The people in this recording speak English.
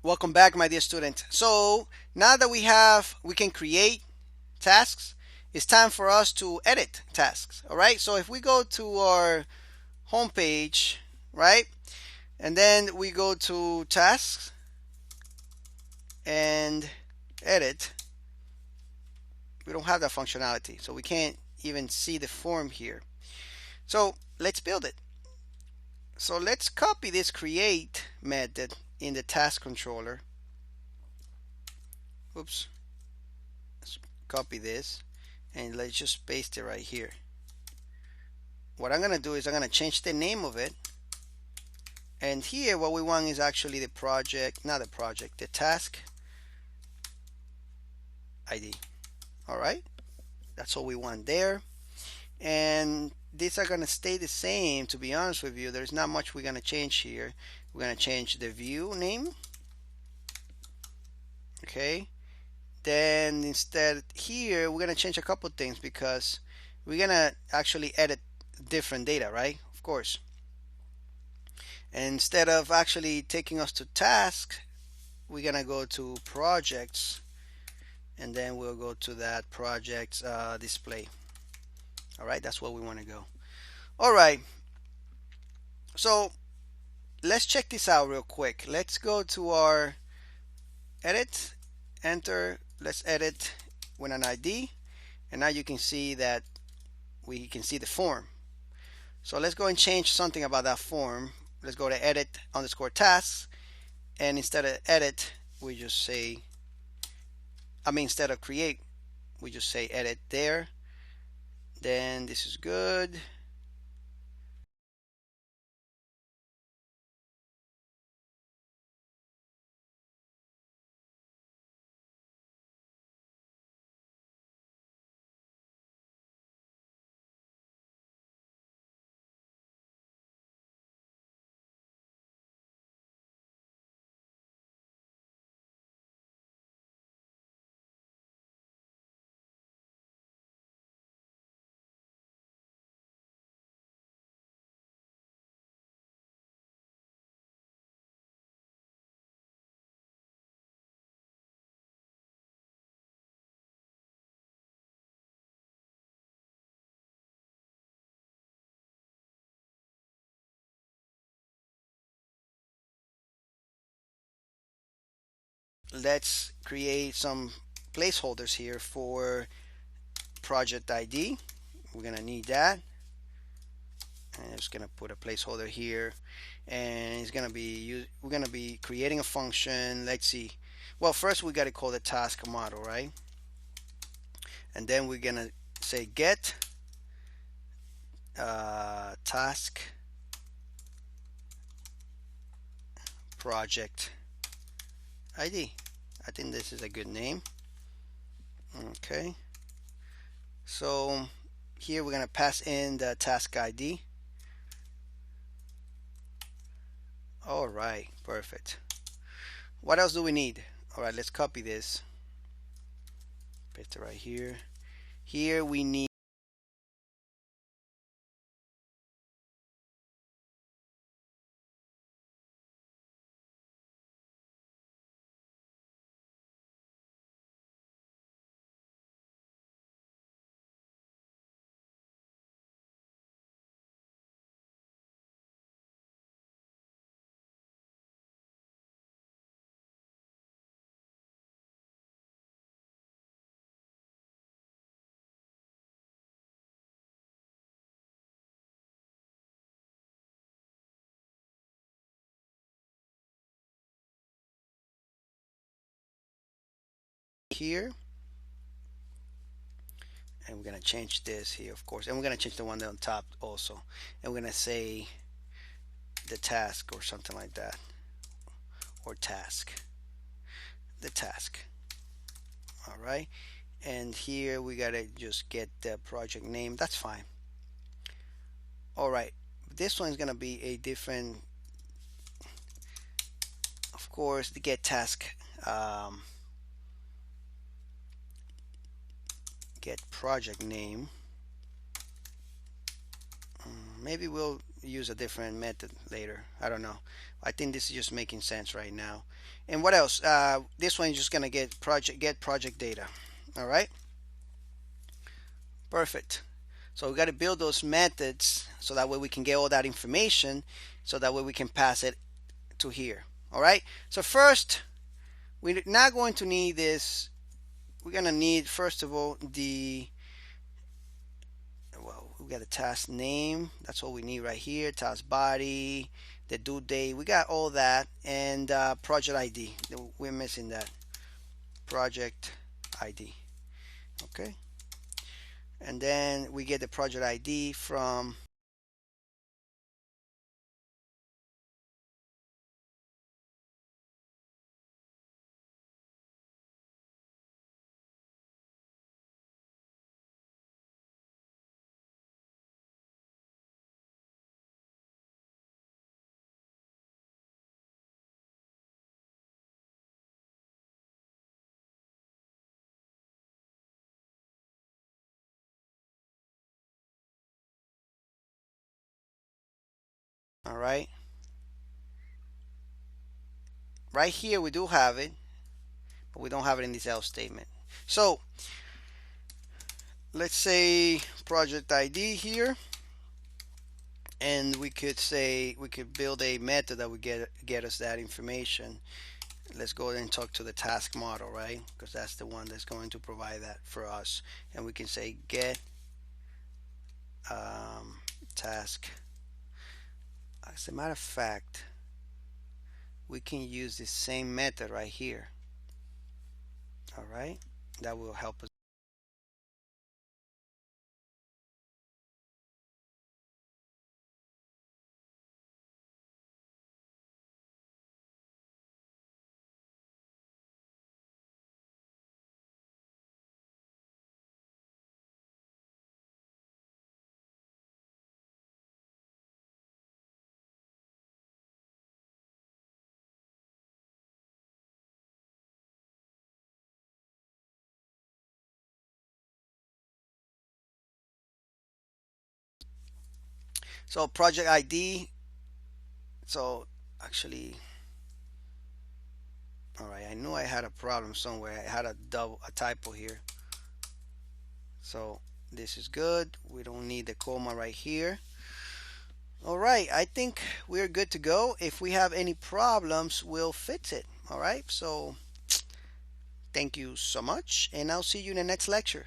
Welcome back, my dear student. So now that we can create tasks, it's time for us to edit tasks. All right. So if we go to our home page, right, and then we go to tasks and edit, we don't have that functionality. So we can't even see the form here. So let's build it. So let's copy this create method in the task controller. Oops. Let's copy this and let's just paste it right here. What I'm gonna do is I'm gonna change the name of it, and here what we want is actually the project, not the project, the task ID. All right, that's all we want there, and these are gonna stay the same. To be honest with you, there's not much we're gonna change here. We're gonna change the view name. Okay, then instead here we're gonna change a couple things because we're gonna actually edit different data, right? Of course. And instead of actually taking us to task, we're gonna go to projects, and then we'll go to that projects display. All right, that's where we want to go. All right, so let's check this out real quick. Let's go to our edit, enter, let's edit with an ID, and now you can see that we can see the form. So let's go and change something about that form. Let's go to edit underscore tasks, and instead of edit, we just say, instead of create, we just say edit there. Then this is good. Let's create some placeholders here for project ID. We're gonna need that, and I'm just gonna put a placeholder here, and it's gonna be we're gonna be creating a function. Let's see. Well, first we gotta call the task model, right? And then we're gonna say get task project ID. I think this is a good name. Okay. So here we're gonna pass in the task ID. All right, perfect. What else do we need? All right, let's copy this. Paste it right here. Here we need here, and we're gonna change this here, of course, and we're gonna change the one on top also, and we're gonna say the task or something like that, or task, the task. All right, and here we gotta just get the project name. That's fine. All right, this one is gonna be a different, of course, the get task. Get project name. Maybe we'll use a different method later. I don't know. I think this is just making sense right now. And what else? This one is just gonna get project data. All right, perfect. So we got to build those methods so that way we can get all that information, so that way we can pass it to here. All right. So first, we're not going to need this. We're gonna need, first of all, we got a task name. That's all we need right here. Task body, the due date. We got all that, and project ID. We're missing that. Project ID. Okay. And then we get the project ID from all right. Right here we do have it, but we don't have it in this else statement. So let's say project ID here, and we could say we could build a method that would get us that information. Let's go ahead and talk to the task model, right? Because that's the one that's going to provide that for us. And we can say get task. As a matter of fact, we can use the same method right here. All right, that will help us. So project ID. So actually, all right, I knew I had a problem somewhere. I had a typo here. So this is good. We don't need the comma right here. All right, I think we're good to go. If we have any problems, we'll fix it. All right, so thank you so much, and I'll see you in the next lecture.